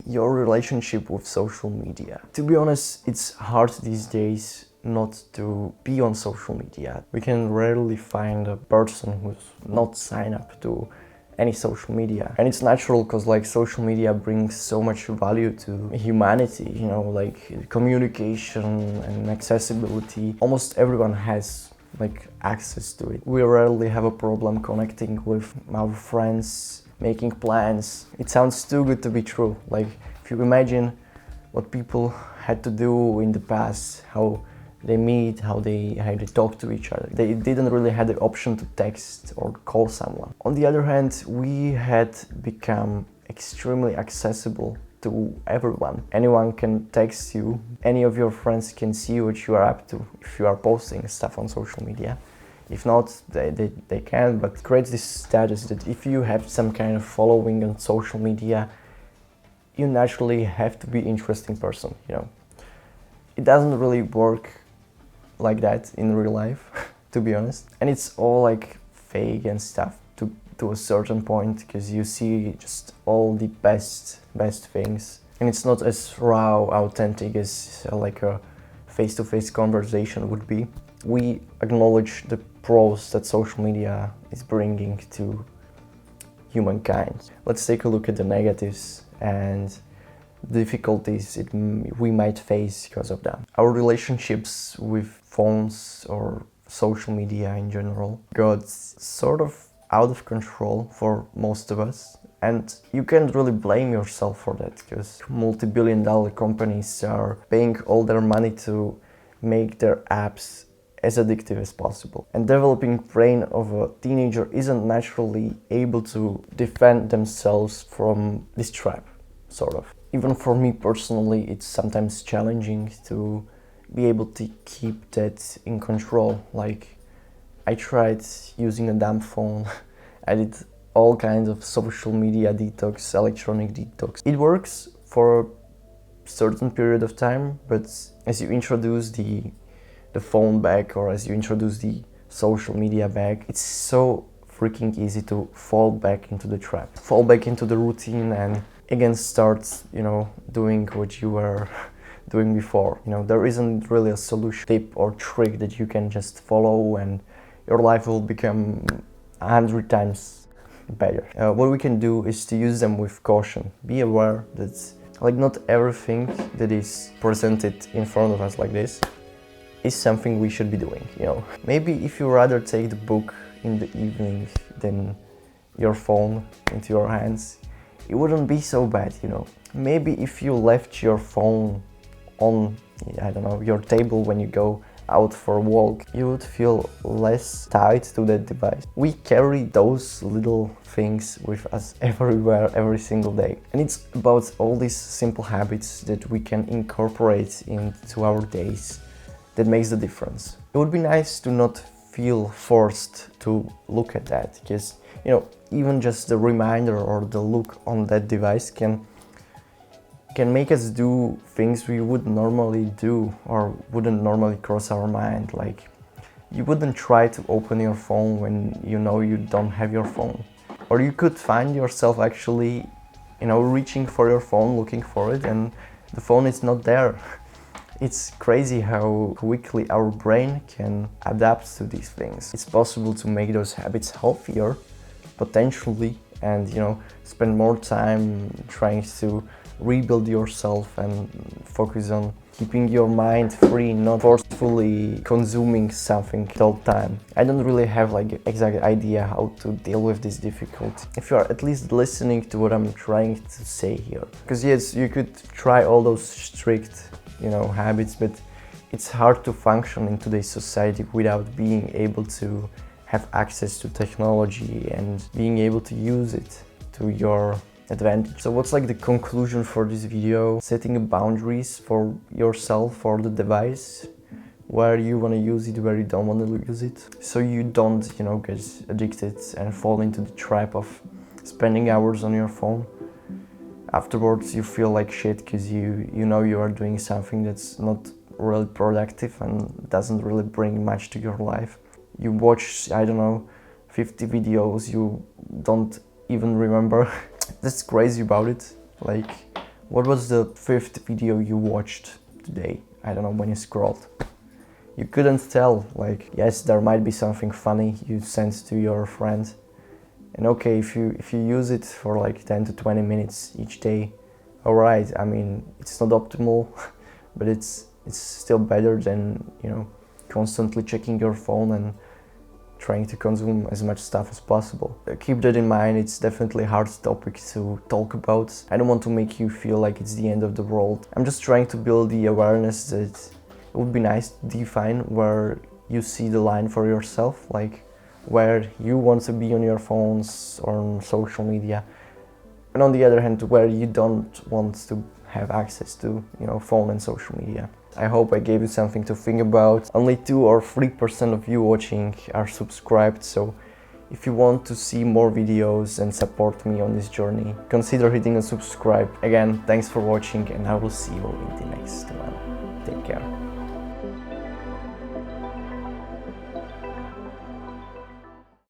your relationship with social media. To be honest, it's hard these days not to be on social media. We can rarely find a person who's not signed up to any social media. And it's natural because like social media brings so much value to humanity, you know, like communication and accessibility. Almost everyone has like access to it. We rarely have a problem connecting with our friends, making plans. It sounds too good to be true. Like if you imagine what people had to do in the past, how they meet, how they talk to each other. They didn't really have the option to text or call someone. On the other hand, we had become extremely accessible to everyone. Anyone can text you, any of your friends can see what you are up to if you are posting stuff on social media. If not, they can, but create this status that if you have some kind of following on social media, you naturally have to be an interesting person, you know. It doesn't really work like that in real life, to be honest. And it's all like fake and stuff to a certain point, because you see just all the best things. And it's not as raw, authentic as like a face-to-face conversation would be. We acknowledge the pros that social media is bringing to humankind. Let's take a look at the negatives and difficulties we might face because of that. Our relationships with phones or social media in general got sort of out of control for most of us, and you can't really blame yourself for that, because multi-billion-dollar companies are paying all their money to make their apps as addictive as possible. And developing brain of a teenager isn't naturally able to defend themselves from this trap, sort of. Even for me personally, it's sometimes challenging to be able to keep that in control. Like, I tried using a dumb phone. I did all kinds of social media detox, electronic detox. It works for a certain period of time, but as you introduce the phone back, or as you introduce the social media back, it's so freaking easy to fall back into the trap, fall back into the routine, and again start, you know, doing what you were doing before. You know, there isn't really a solution, tip or trick that you can just follow and your life will become 100 times better. What we can do is to use them with caution. Be aware that like not everything that is presented in front of us like this is something we should be doing, you know. Maybe if you rather take the book in the evening than your phone into your hands, it wouldn't be so bad, you know. Maybe if you left your phone on, I don't know, your table when you go out for a walk, you would feel less tied to that device. We carry those little things with us everywhere, every single day. And it's about all these simple habits that we can incorporate into our days that makes the difference. It would be nice to not feel forced to look at that, because, you know, even just the reminder or the look on that device can make us do things we would normally do or wouldn't normally cross our mind. Like, you wouldn't try to open your phone when you know you don't have your phone. Or you could find yourself actually, you know, reaching for your phone, looking for it, and the phone is not there. It's crazy how quickly our brain can adapt to these things. It's possible to make those habits healthier, potentially, and, you know, spend more time trying to rebuild yourself and focus on keeping your mind free, not forcefully consuming something all the time. I don't really have like exact idea how to deal with this difficulty. If you are at least listening to what I'm trying to say here. Because yes, you could try all those strict, you know, habits, but it's hard to function in today's society without being able to have access to technology and being able to use it to your advantage. So what's like the conclusion for this video? Setting boundaries for yourself, for the device, where you want to use it, where you don't want to use it, so you don't, you know, get addicted and fall into the trap of spending hours on your phone. Afterwards you feel like shit because you know you are doing something that's not really productive and doesn't really bring much to your life. You watch, I don't know, 50 videos you don't even remember. That's crazy about it. Like, What was the 5th video you watched today? I don't know, when you scrolled. You couldn't tell, like, yes, there might be something funny you sent to your friend. And okay, if you use it for like 10 to 20 minutes each day, alright, I mean, it's not optimal, but it's still better than, you know, constantly checking your phone and trying to consume as much stuff as possible. Keep that in mind, it's definitely a hard topic to talk about. I don't want to make you feel like it's the end of the world. I'm just trying to build the awareness that it would be nice to define where you see the line for yourself, like where you want to be on your phones or on social media, and on the other hand, where you don't want to have access to, you know, phone and social media. I hope I gave you something to think about. Only 2 or 3% of you watching are subscribed, so if you want to see more videos and support me on this journey, consider hitting a subscribe. Again, thanks for watching, and I will see you in the next one. Take care.